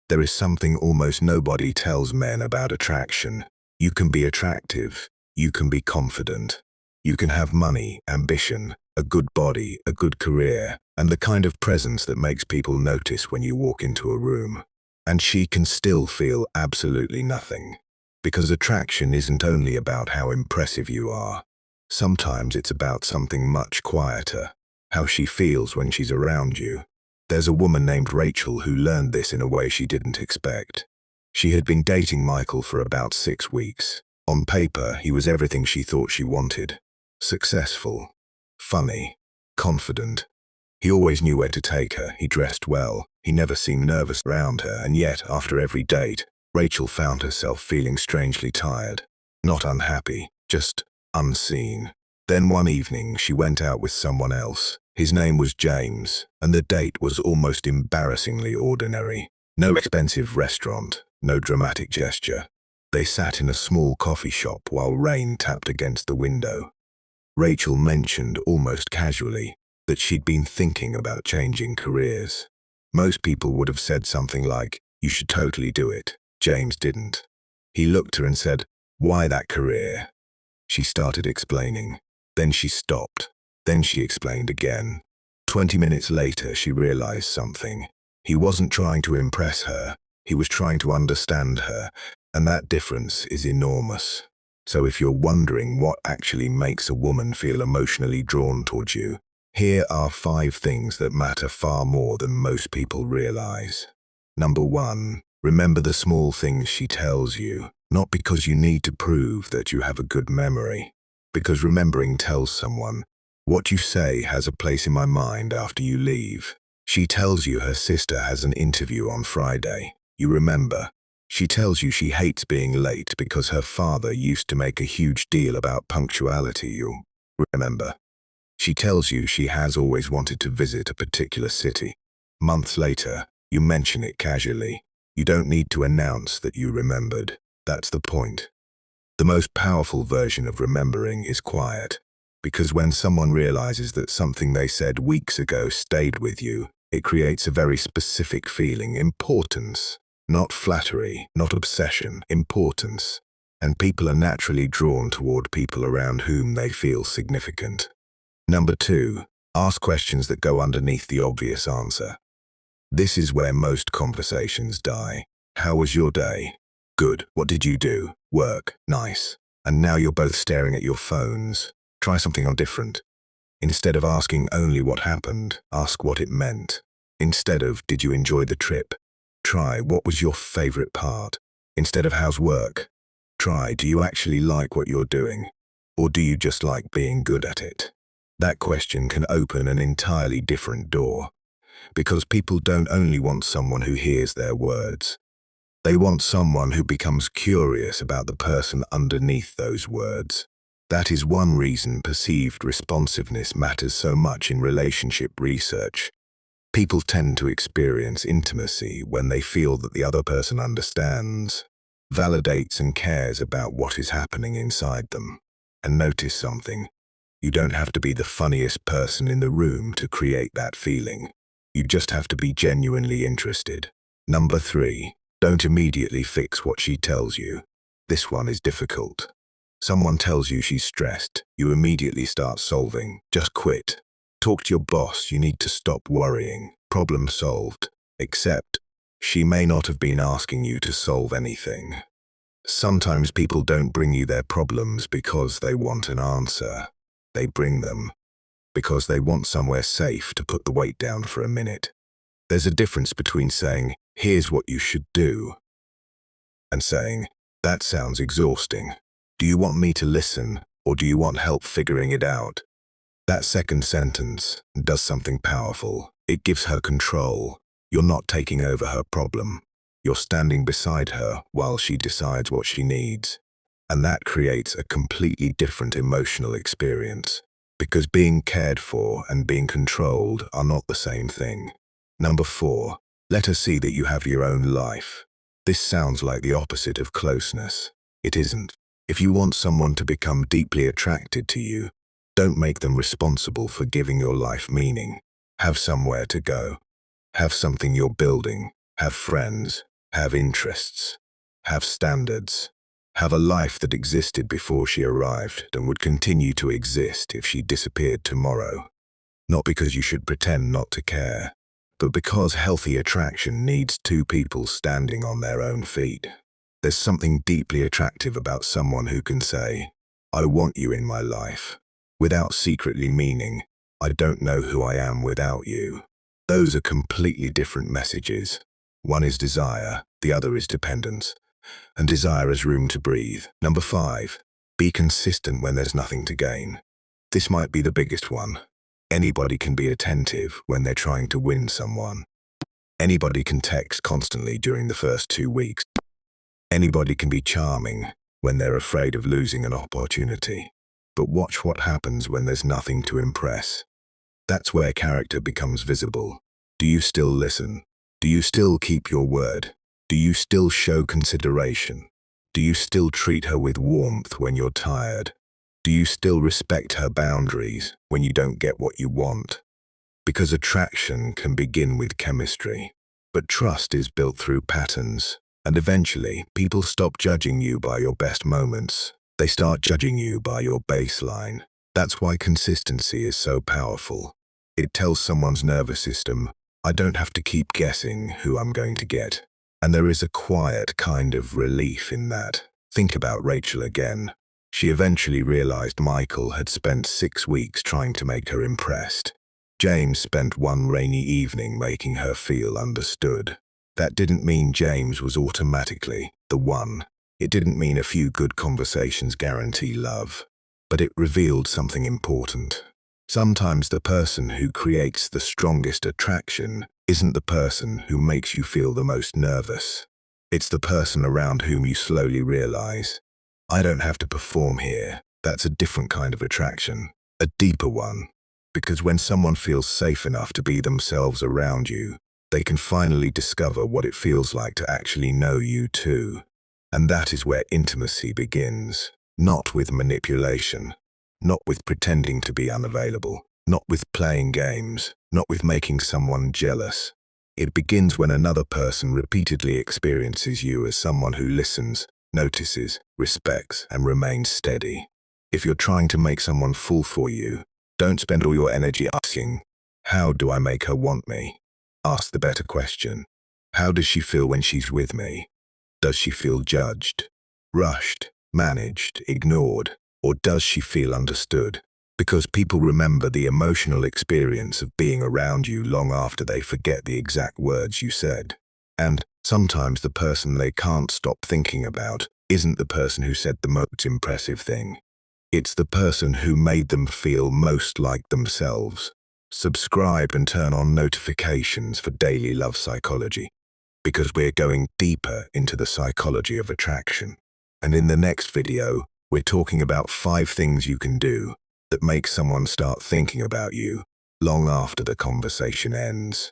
There is something almost nobody tells men about attraction. You can be attractive. You can be confident. You can have money, ambition, a good body, a good career, and the kind of presence that makes people notice when you walk into a room. And she can still feel absolutely nothing. Because attraction isn't only about how impressive you are. Sometimes it's about something much quieter, how she feels when she's around you. There's a woman named Rachel who learned this in a way she didn't expect. She had been dating Michael for about 6 weeks. On paper, he was everything she thought she wanted. Successful, funny, confident. He always knew where to take her, he dressed well, he never seemed nervous around her, and yet, after every date, Rachel found herself feeling strangely tired. Not unhappy, just unseen. Then one evening, she went out with someone else. His name was James, and the date was almost embarrassingly ordinary. No expensive restaurant, no dramatic gesture. They sat in a small coffee shop while rain tapped against the window. Rachel mentioned, almost casually, that she'd been thinking about changing careers. Most people would have said something like, "You should totally do it." James didn't. He looked at her and said, "Why that career?" She started explaining. Then she stopped. Then she explained again. 20 minutes later, she realized something. He wasn't trying to impress her. He was trying to understand her, and that difference is enormous. So if you're wondering what actually makes a woman feel emotionally drawn towards you, here are 5 things that matter far more than most people realize. Number 1, remember the small things she tells you, not because you need to prove that you have a good memory, because remembering tells someone, "What you say has a place in my mind after you leave." She tells you her sister has an interview on Friday. You remember. She tells you she hates being late because her father used to make a huge deal about punctuality. You remember. She tells you she has always wanted to visit a particular city. Months later, you mention it casually. You don't need to announce that you remembered. That's the point. The most powerful version of remembering is quiet. Because when someone realizes that something they said weeks ago stayed with you, it creates a very specific feeling, importance. Not flattery, not obsession, importance. And people are naturally drawn toward people around whom they feel significant. Number 2, ask questions that go underneath the obvious answer. This is where most conversations die. How was your day? Good. What did you do? Work. Nice. And now you're both staring at your phones. Try something on different. Instead of asking only what happened, ask what it meant. Instead of, did you enjoy the trip? Try, what was your favorite part? Instead of, how's work? Try, do you actually like what you're doing? Or do you just like being good at it? That question can open an entirely different door. Because people don't only want someone who hears their words. They want someone who becomes curious about the person underneath those words. That is one reason perceived responsiveness matters so much in relationship research. People tend to experience intimacy when they feel that the other person understands, validates and cares about what is happening inside them. And notice something. You don't have to be the funniest person in the room to create that feeling. You just have to be genuinely interested. Number 3, don't immediately fix what she tells you. This one is difficult. Someone tells you she's stressed, you immediately start solving. Just quit. Talk to your boss, you need to stop worrying. Problem solved. Except, she may not have been asking you to solve anything. Sometimes people don't bring you their problems because they want an answer. They bring them because they want somewhere safe to put the weight down for a minute. There's a difference between saying, "Here's what you should do," and saying, "That sounds exhausting. Do you want me to listen, or do you want help figuring it out?" That second sentence does something powerful. It gives her control. You're not taking over her problem. You're standing beside her while she decides what she needs. And that creates a completely different emotional experience. Because being cared for and being controlled are not the same thing. Number 4, let her see that you have your own life. This sounds like the opposite of closeness. It isn't. If you want someone to become deeply attracted to you, don't make them responsible for giving your life meaning. Have somewhere to go. Have something you're building. Have friends. have interests, have standards, have a life that existed before she arrived and would continue to exist if she disappeared tomorrow. Not because you should pretend not to care, but because healthy attraction needs two people standing on their own feet. There's something deeply attractive about someone who can say, "I want you in my life," without secretly meaning, "I don't know who I am without you." Those are completely different messages. One is desire, the other is dependence. And desire has room to breathe. Number 5, be consistent when there's nothing to gain. This might be the biggest one. Anybody can be attentive when they're trying to win someone. Anybody can text constantly during the first 2 weeks. Anybody can be charming when they're afraid of losing an opportunity. But watch what happens when there's nothing to impress. That's where character becomes visible. Do you still listen? Do you still keep your word? Do you still show consideration? Do you still treat her with warmth when you're tired? Do you still respect her boundaries when you don't get what you want? Because attraction can begin with chemistry, but trust is built through patterns. And eventually, people stop judging you by your best moments. They start judging you by your baseline. That's why consistency is so powerful. It tells someone's nervous system, I don't have to keep guessing who I'm going to get. And there is a quiet kind of relief in that. Think about Rachel again. She eventually realized Michael had spent 6 weeks trying to make her impressed. James spent one rainy evening making her feel understood. That didn't mean James was automatically the one. It didn't mean a few good conversations guarantee love. But it revealed something important. Sometimes the person who creates the strongest attraction isn't the person who makes you feel the most nervous. It's the person around whom you slowly realize, I don't have to perform here. That's a different kind of attraction, a deeper one. Because when someone feels safe enough to be themselves around you, they can finally discover what it feels like to actually know you too. And that is where intimacy begins. Not with manipulation, not with pretending to be unavailable, not with playing games, not with making someone jealous. It begins when another person repeatedly experiences you as someone who listens, notices, respects, and remains steady. If you're trying to make someone fall for you, don't spend all your energy asking, how do I make her want me? Ask the better question. How does she feel when she's with me? Does she feel judged, rushed, managed, ignored, or does she feel understood? Because people remember the emotional experience of being around you long after they forget the exact words you said. And sometimes the person they can't stop thinking about isn't the person who said the most impressive thing. It's the person who made them feel most like themselves. Subscribe and turn on notifications for daily love psychology, because we're going deeper into the psychology of attraction. And in the next video, we're talking about 5 things you can do that make someone start thinking about you long after the conversation ends.